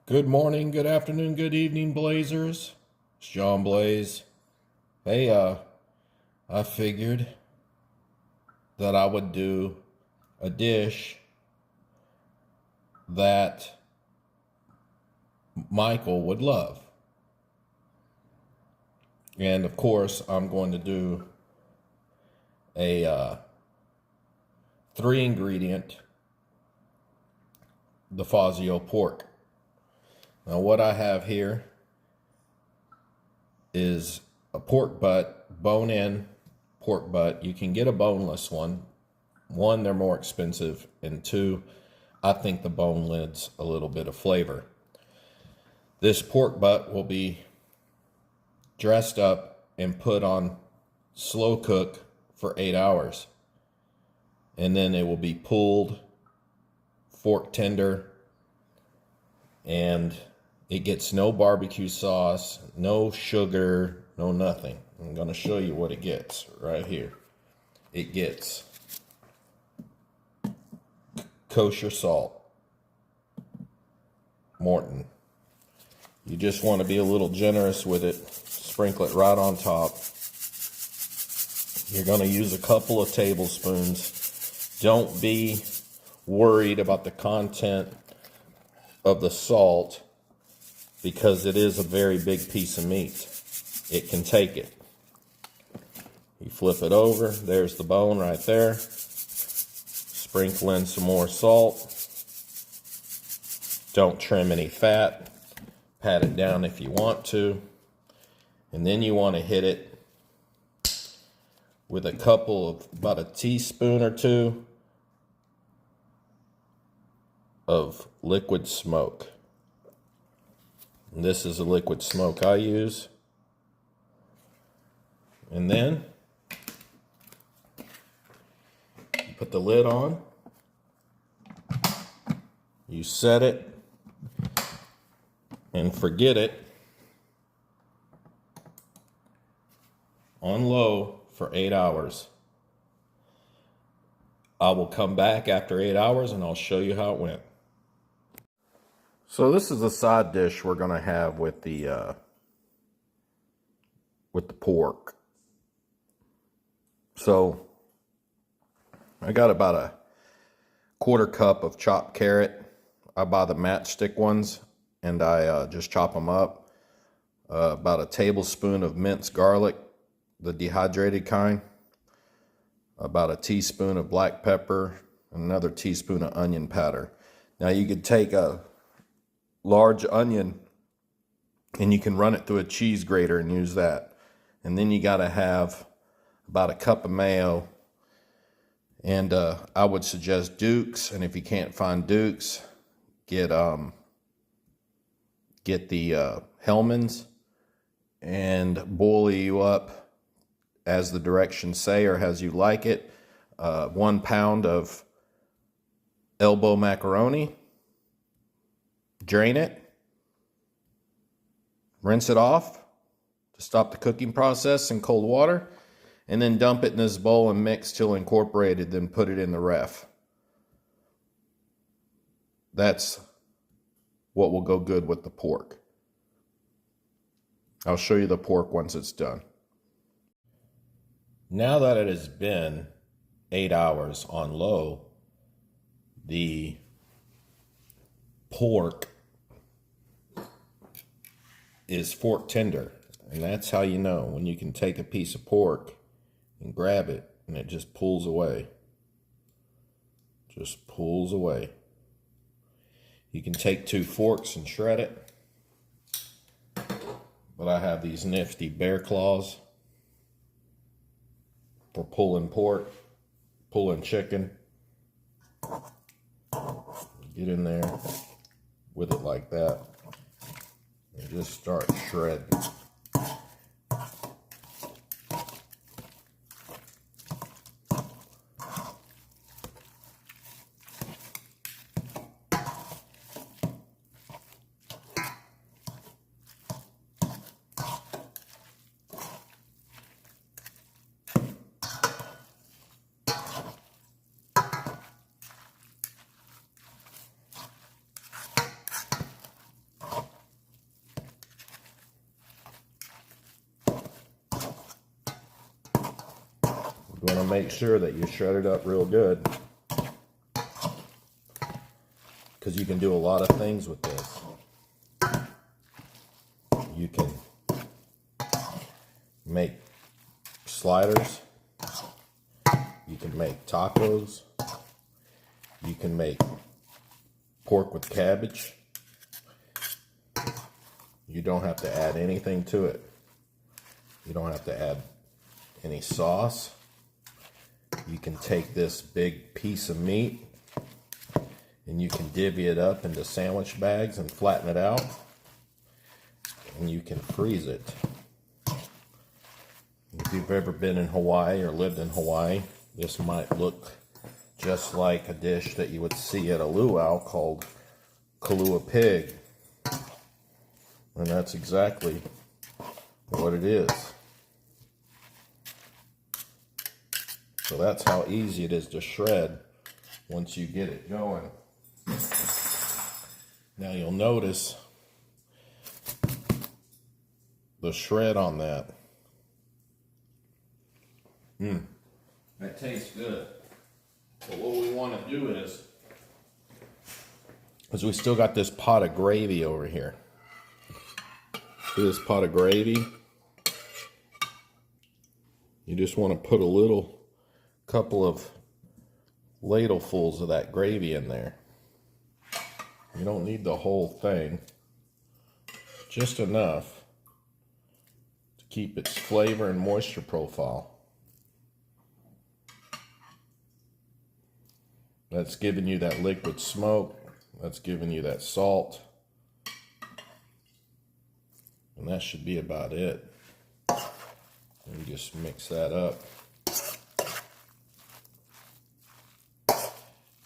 Good morning, good afternoon, good evening, Blazers. It's John Blaze. Hey, I figured that I would do a dish that Michael would love. And of course, I'm going to do a 3-ingredient, the Fazio pork. Now what I have here is a pork butt, bone-in pork butt. You can get a boneless one. One, they're more expensive, and two, I think the bone lends a little bit of flavor. This pork butt will be dressed up and put on slow cook for 8 hours. And then it will be pulled, fork tender, and it gets no barbecue sauce, no sugar, no nothing. I'm going to show you what it gets right here. It gets kosher salt, Morton. You just want to be a little generous with it. Sprinkle it right on top. You're going to use a couple of tablespoons. Don't be worried about the content of the salt, because it is a very big piece of meat. It can take it. You flip it over. There's the bone right there. Sprinkle in some more salt. Don't trim any fat. Pat it down if you want to. And then you want to hit it with about a teaspoon or two of liquid smoke. And this is a liquid smoke I use. And then you put the lid on. You set it and forget it on low for 8 hours. I will come back after 8 hours and I'll show you how it went. So this is a side dish we're going to have with the pork. So I got about a 1/4 cup of chopped carrot. I buy the matchstick ones and I just chop them up. About a tablespoon of minced garlic, the dehydrated kind. About a teaspoon of black pepper, and another teaspoon of onion powder. Now you could take a large onion and you can run it through a cheese grater and use that. And then you got to have about a cup of mayo, and I would suggest Duke's. And if you can't find Duke's, get the Hellman's, and boil you up as the directions say, or as you like it. 1 pound of elbow macaroni. Drain it, rinse it off to stop the cooking process in cold water, and then dump it in this bowl and mix till incorporated, then put it in the ref. That's what will go good with the pork. I'll show you the pork once it's done. Now that it has been 8 hours on low, the pork is fork tender, and that's how you know when you can take a piece of pork and grab it and it just pulls away. Just pulls away. You can take 2 forks and shred it, but I have these nifty bear claws for pulling pork, pulling chicken. Get in there with it like that and just start shredding. You want to make sure that you shred it up real good, because you can do a lot of things with this. You can make sliders, you can make tacos, you can make pork with cabbage. You don't have to add anything to it. You don't have to add any sauce. You can take this big piece of meat and you can divvy it up into sandwich bags and flatten it out, and you can freeze it. If you've ever been in Hawaii or lived in Hawaii, this might look just like a dish that you would see at a luau called kalua pig. And that's exactly what it is. So that's how easy it is to shred once you get it going. Now you'll notice the shred on that. That tastes good. But what we want to do is we still got this pot of gravy over here. See this pot of gravy? You just want to put a couple of ladlefuls of that gravy in there. You don't need the whole thing, just enough to keep its flavor and moisture profile. That's giving you that liquid smoke, that's giving you that salt, and that should be about it. And just mix that up.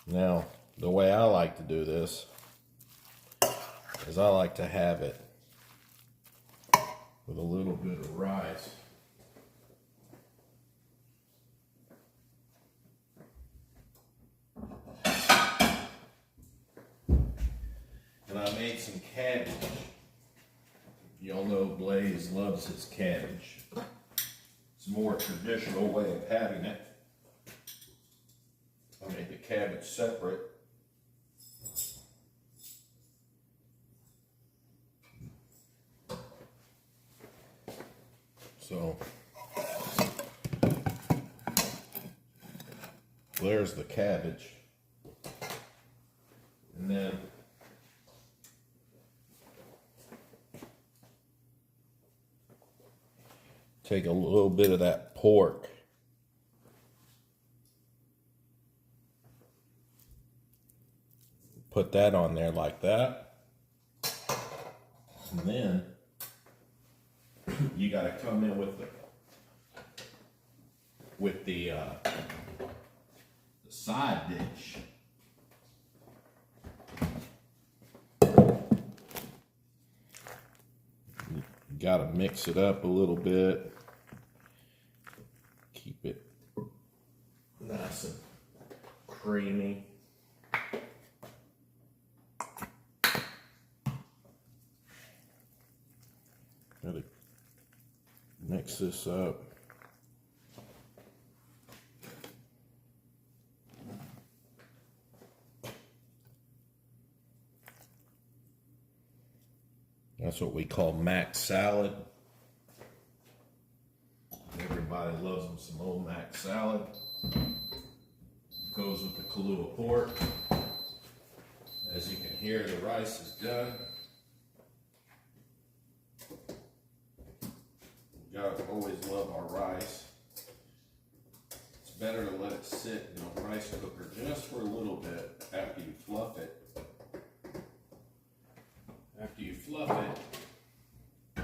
Now, the way I like to do this is I like to have it with a little bit of rice. And I made some cabbage. Y'all know Blaze loves his cabbage. It's a more traditional way of having it. I made the cabbage separate. So there's the cabbage. And then take a little bit of that pork. Put that on there like that. And then you got to come in with the side dish. You got to mix it up a little bit. Keep it nice and creamy. Gotta mix this up. That's what we call mac salad. Everybody loves them some old mac salad. Goes with the kalua pork. As you can hear, the rice is done. You gotta always love our rice. It's better to let it sit in a rice cooker just for a little bit after you fluff it. After you fluff it,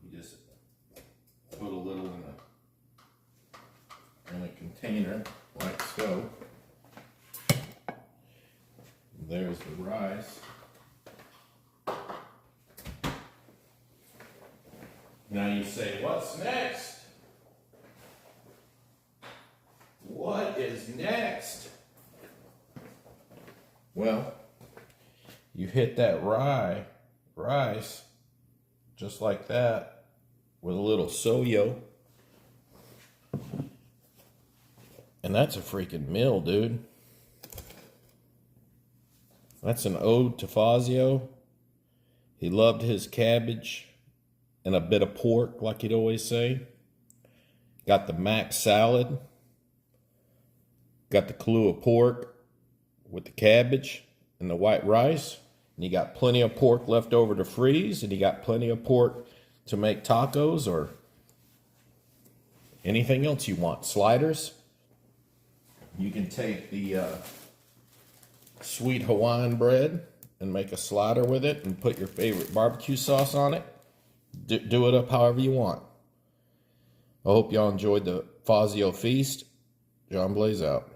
you just put a little in a container like so. There's the rice. Now you say, what's next? What is next? Well, you hit that rice just like that with a little soyo. And that's a freaking meal, dude. That's an ode to Fazio. He loved his cabbage and a bit of pork, like he'd always say. Got the mac salad. Got the Kahlua pork with the cabbage and the white rice. And you got plenty of pork left over to freeze. And you got plenty of pork to make tacos or anything else you want. Sliders. You can take the sweet Hawaiian bread and make a slider with it and put your favorite barbecue sauce on it. Do it up however you want. I hope y'all enjoyed the Fazio Feast. John Blaze out.